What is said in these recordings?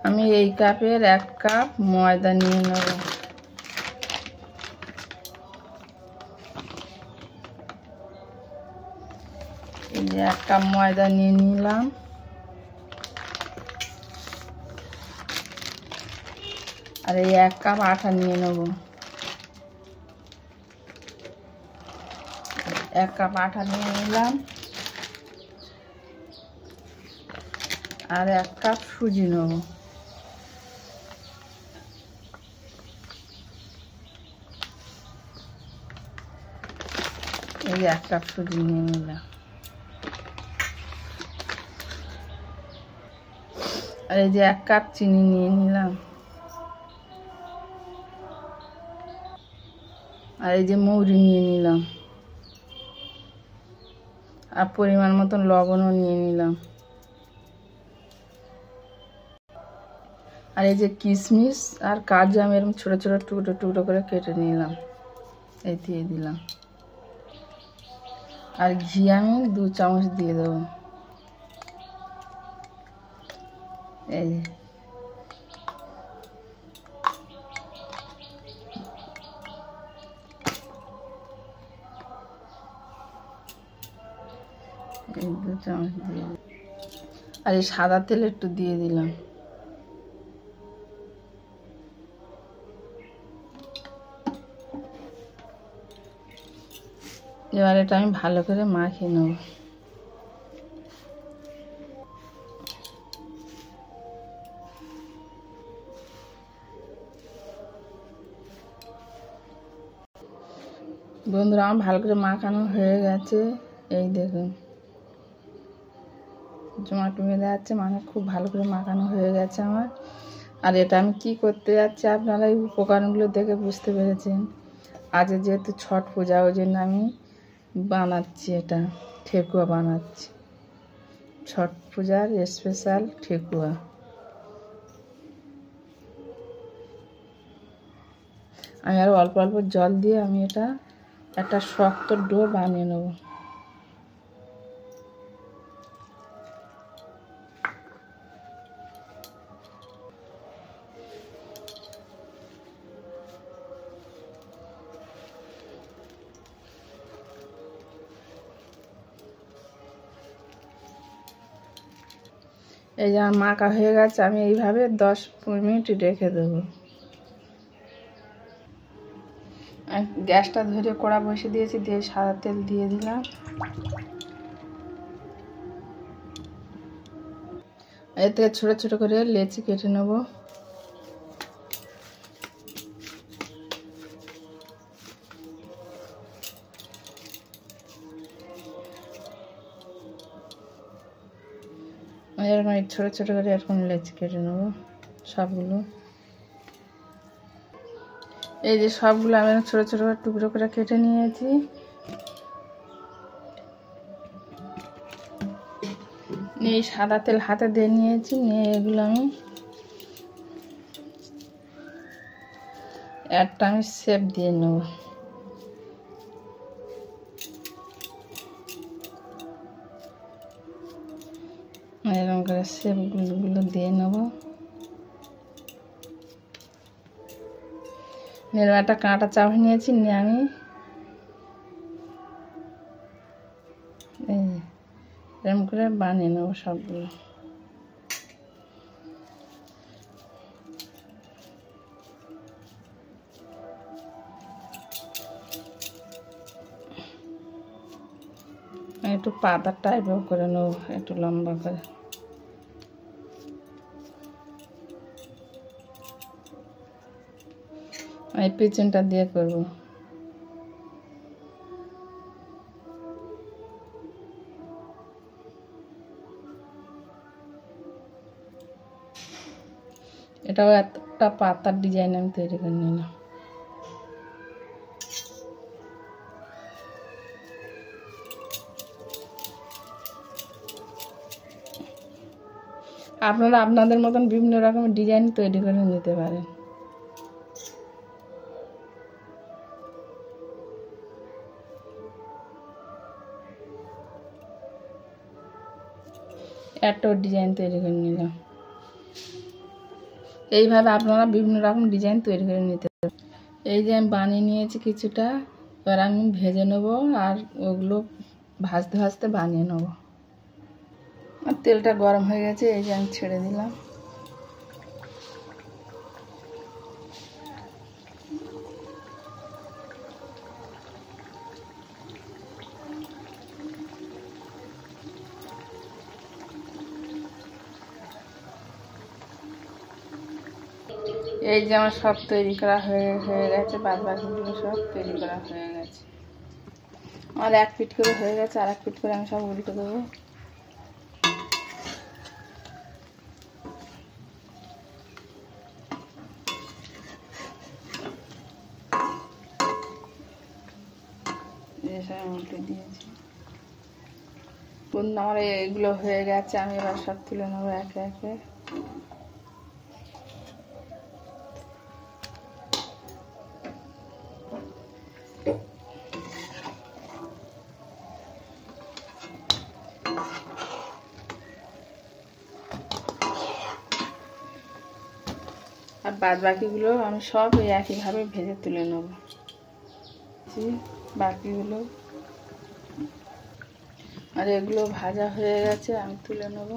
আমি এই কাপের 1 কাপ ময়দা নিয়ে নেব। এই যে 1 কাপ ময়দা নিয়ে নিলাম। আর এই 1 কাপ আটা নিয়ে নেব। 1 কাপ আটা নিয়ে নিলাম। আর 1 কাপ সুজি নেব। এই যে 1 কাপ সুজি নিয়ে নিলাম। আর এই যে 1 কাপ চিনি নিয়ে নিলাম। আর এই যে মৌরি নিয়ে নিলাম। আর পরিমাণ মতন লবণও নিয়ে নিলাম। আর এই যে কিশমিশ আর কাজু আমি এরকম ছোট ছোট টুকরো টুকরো করে কেটে নিলাম, এই দিয়ে দিলাম। আর ঘি আমি 2 চামচ দিয়ে দেবো। এই যে এই 2 চামচ দিয়ে, আর এই সাদা তেল একটু দিয়ে দিলাম। এবার এটা আমি ভালো করে মাখিয়ে নেব। বন্ধুরা, আমার ভালো করে মাখানো হয়ে গেছে। এই দেখুন জমাটো বেঁধে যাচ্ছে, মানে খুব ভালো করে মাখানো হয়ে গেছে আমার। আর এটা আমি কি করতে যাচ্ছি আপনারা এই উপকরণগুলো দেখে বুঝতে পেরেছেন। আজ যেহেতু ছট পূজা, ওই জন্য আমি বানাচ্ছি, এটা ঠেকুয়া বানাচ্ছি, ছট পূজার স্পেশাল ঠেকুয়া। আমি আর অল্প অল্প জল দিয়ে আমি এটা একটা শক্ত ডো বানিয়ে নেব। এই যে আমার মাখা হয়ে গেছে, আমি এইভাবে 10-15 মিনিট রেখে দেবো। গ্যাসটা ধরে কড়া বসে দিয়েছি, দিয়ে সাদা তেল দিয়ে দিলাম। এর থেকে ছোটো ছোটো করে লেচি কেটে নেব। এরকম ছোটো ছোটো করে এরকম লেচি কেটে নেব সবগুলো। এই যে সবগুলো আমি ছোটো ছোটো করে টুকরো করে কেটে নিয়েছি। এই সাদা তেল হাতে দিয়ে নিয়েছি, নিয়ে এগুলো আমি একটা শেপ দিয়ে নেব। এরকম করে শেপগুলো দিয়ে নেব। এরকম একটা কাঁটা চামচ নিয়েছি, নিয়ে আমি এরকম করে বানিয়ে নেব সবগুলো। একটু পাতা টাইপও করে নেব, একটু লম্বা করে। এই পিছনটা দিয়ে করব। এটাও একটা পাতার ডিজাইন আমি তৈরি করে নিলাম। আপনারা আপনাদের মতন বিভিন্ন রকমের ডিজাইন তৈরি করে নিতে পারেন। একটা ডিজাইন তৈরি করে নিলাম। এইভাবে আপনারা বিভিন্ন রকম ডিজাইন তৈরি করে নিতে পারেন। এই যে আমি বানিয়ে নিয়েছি কিছুটা, এবার আমি ভেজে নেব আর ওগুলো ভাজতে ভাজতে বানিয়ে নেব। আর তেলটা গরম হয়ে গেছে, এই যে আমি ছেড়ে দিলাম। এই যে আমার সব তৈরি করা হয়ে গেছে, বাদ বাকিগুলো সব তৈরি করা হয়ে গেছে। আমার এক পিঠ করে হয়ে গেছে, আর এক পিঠ করে আমি সব উল্টে দেবো। সব উল্টে দিয়েছি। বন্ধু আমার এগুলো হয়ে গেছে, আমি এবার সব তুলে নেবো একে একে। আর বাদ বাকিগুলো আমি সব ওই একইভাবে ভেজে তুলে নেব। বাকিগুলো আর এগুলো ভাজা হয়ে গেছে, আমি তুলে নেব।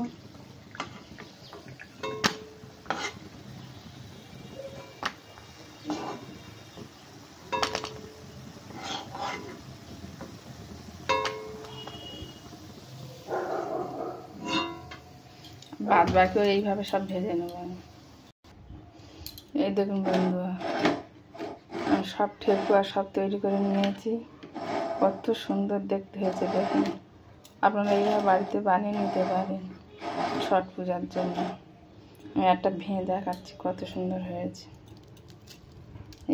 বাদ বাকিও এইভাবে সব ভেজে নেব আমি। এই দেখুন বন্ধুরা, আমি সব ঠেকুয়া সব তৈরি করে নিয়েছি। কত সুন্দর দেখতে হয়েছে দেখুন। আপনারা এইভাবে বাড়িতে বানিয়ে নিতে পারেন ছট পূজার জন্য। আমি একটা ভেঙে দেখাচ্ছি কত সুন্দর হয়েছে।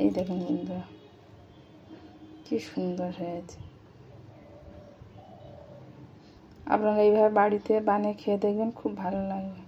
এই দেখুন বন্ধুরা, কি সুন্দর হয়েছে। আপনারা এইভাবে বাড়িতে বানিয়ে খেয়ে দেখবেন, খুব ভালো লাগবে।